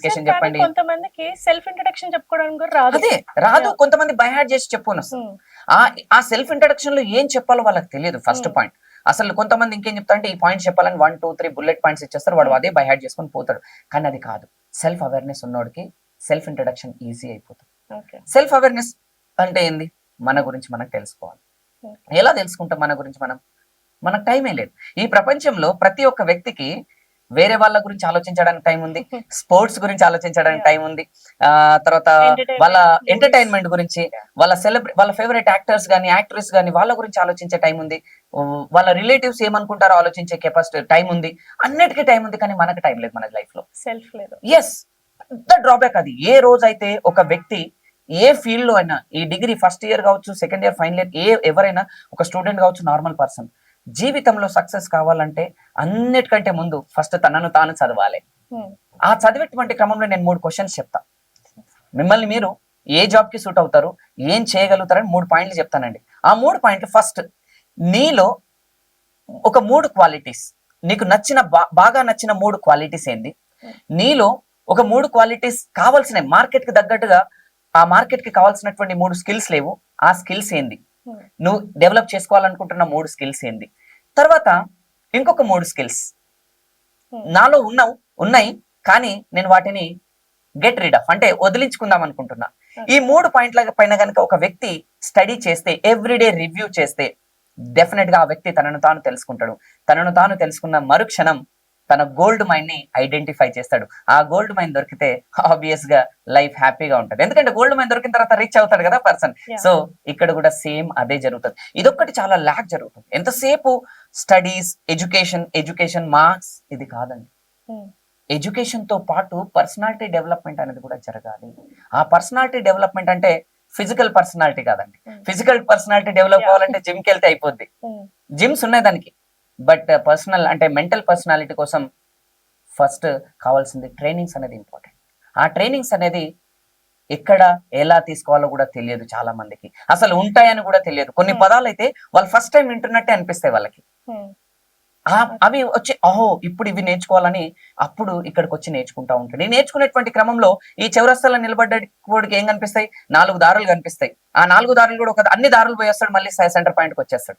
Sir కానీ చెప్పండి. కొంతమందికి సెల్ఫ్ ఇంట్రడక్షన్ చెప్పుకోవడానికి కూడా రాదు. అదే రాదు. యాహ్! కొంతమంది బై హార్ట్ చేసి చెప్పుకొనొస్తారు. హ్మ్. ఆ సెల్ఫ్ ఇంట్రడక్షన్‌లో ఏం చెప్పాలో వాళ్ళకి తెలియదు ఫస్ట్ హ్మ్. పాయింట్. అసలు కొంతమంది ఇంకేం చెప్తారంటే ఈ పాయింట్స్ చెప్పాలని 1, 2, 3 బుల్లెట్ పాయింట్స్ ఇచ్చేస్తారు. వాడు హ్మ్. అదే బై హార్ట్ చేసుకొని పోతాడు. కానీ అది కాదు. సెల్ఫ్ అవేర్‌నెస్ ఉన్నోడికి సెల్ఫ్ ఇంట్రడక్షన్ ఈజీ అయిపోతుంది. ఓకే. సెల్ఫ్ అవేర్‌నెస్ అంటే ఏంది? మన గురించి మనం తెలుసుకోవాలి. ఓకే. ఎలా తెలుసుకుంటాం మన గురించి మనం? మనకు టైమే లేదు. ఈ ప్రపంచంలో ప్రతి ఒక్క వ్యక్తికి వేరే వాళ్ళ గురించి ఆలోచించడానికి టైం ఉంది. స్పోర్ట్స్ గురించి ఆలోచించడానికి యాహ్! టైం ఉంది. తర్వాత వాళ్ళ ఎంటర్‌టైన్‌మెంట్, మూవీస్. ఎంటర్‌టైన్‌మెంట్ గురించి, యాహ్! వాళ్ళ ఫేవరెట్ యాక్టర్స్ గాని, యాక్ట్రెస్ గాని వాళ్ళ గురించి ఆలోచించే టైం ఉంది. వాళ్ళ రిలేటివ్స్ ఏమనుకుంటారో ఆలోచించే కెపాసిటీ టైం ఉంది. అన్నిటికి టైం ఉంది. కానీ మనకు టైం లేదు మన లైఫ్‌లో. సెల్ఫ్ లేదు. యెస్. పెద్ద డ్రాబ్యాక్ అది. ఏ రోజైతే ఒక వ్యక్తి ఏ ఫీల్డ్‌లో అయినా ఈ డిగ్రీ ఫస్ట్ ఇయర్ కావచ్చు, సెకండ్ ఇయర్, ఫైనల్ ఇయర్ ఎవరైనా ఒక స్టూడెంట్ కావచ్చు, నార్మల్ పర్సన్ జీవితంలో సక్సెస్ కావాలంటే అన్నిటికంటే ముందు ఫస్ట్ తనను తాను చదవాలి. హ్మ్. ఆ చదివేటువంటి క్రమంలో నేను 3 క్వెషన్స్ చెప్తా. మిమ్మల్ని మీరు ఏ జాబ్‌కి సూట్ అవుతారు? ఏం చేయగలుగుతారని 3 పాయింట్లు చెప్తానండి. ఆ 3 పాయింట్లు ఫస్ట్ నీలో ఒక 3 క్వాలిటీస్ నీకు నచ్చిన బాగా నచ్చిన 3 క్వాలిటీస్ ఏంది? హ్మ్. నీలో ఒక 3 క్వాలిటీస్ కావాల్సినయి మార్కెట్‌కి తగ్గట్టుగా ఆ మార్కెట్‌కి కావాల్సినటువంటి 3 స్కిల్స్ లేవు. ఆ స్కిల్స్ ఏంది? హ్మ్. నువ్వు డెవలప్ చేసుకోవాలనుకుంటున్న 3 స్కిల్స్ ఏంది? తర్వాత ఇంకొక 3 స్కిల్స్ హ్మ్. నాలో ఉన్నాయి. కానీ నేను వాటిని గెట్ రిడ్ ఆఫ్ అంటే వదిలించుకుందాం అనుకుంటున్నా. ఈ ఓకే. 3 పాయింట్ల పైన గనుక ఒక వ్యక్తి స్టడీ చేస్తే, ఎవ్రీడే రివ్యూ చేస్తే డెఫినిట్‌గా ఆ వ్యక్తి తనను తాను తెలుసుకుంటాడు. తనను తాను తెలుసుకున్న మరుక్షణం తన గోల్డ్ మైన్‌ని ఐడెంటిఫై చేస్తాడు. ఆ గోల్డ్ మైన్ దొరికితే ఆబ్వియస్‌గా లైఫ్ హ్యాపీగా ఉంటది. ఎందుకంటే గోల్డ్ మైన్ దొరికిన తర్వాత రిచ్ అవుతాడు కదా పర్సన్. యాహ్! సో, ఇక్కడ కూడా సేమ్ అదే జరుగుతది. ఇదొక్కటి చాలా ల్యాక్ జరుగుతుంది. ఎంతసేపు స్టడీస్, ఎడ్యుకేషన్, మార్క్స్ ఇది కాదండి. హ్మ్. ఎడ్యుకేషన్‌తో పాటు పర్సనాలిటీ డెవలప్‌మెంట్ అనేది కూడా జరగాలి. ఆ పర్సనాలిటీ డెవలప్‌మెంట్ అంటే ఫిజికల్ పర్సనాలిటీ కాదండి. హ్మ్. Physical personality develop yeah! అవ్వాలంటే జిమ్‌కెళ్తే అయిపోద్ది. హ్మ్. జిమ్స్ ఉన్నాయి దానికి. బట్ పర్సనల్ అంటే మెంటల్ పర్సనాలిటీ కోసం ఫస్ట్ కావాల్సింది ట్రైనింగ్స్ అనేది ఇంపార్టెంట్. ఆ ట్రైనింగ్స్ అనేది ఎక్కడ, ఎలా తీసుకోవాలో కూడా తెలియదు చాలా మందికి. అసలు ఉంటాయని కూడా తెలియదు. కొన్ని హ్మ్. పదాలైతే వాళ్ళు ఫస్ట్ టైమ్ వింటున్నట్టే అనిపిస్తాయి వాళ్ళకి. హ్మ్. ఓకే. అవి వచ్చి ఓహో! ఇప్పుడు ఇవి నేర్చుకోవాలని అప్పుడు ఇక్కడికొచ్చి నేర్చుకుంటా ఉంటాడు. ఈ నేర్చుకునేటువంటి క్రమంలో ఈ చౌరస్తాలో నిలబడ్డోడికి ఏం కనిపిస్తాయి? 4 దారులు కనిపిస్తాయి. ఆ 4 దారులు కూడా అన్ని దారులు పోయేస్తాడు మళ్ళీ సెంటర్ పాయింట్‌కొచ్చేస్తాడు.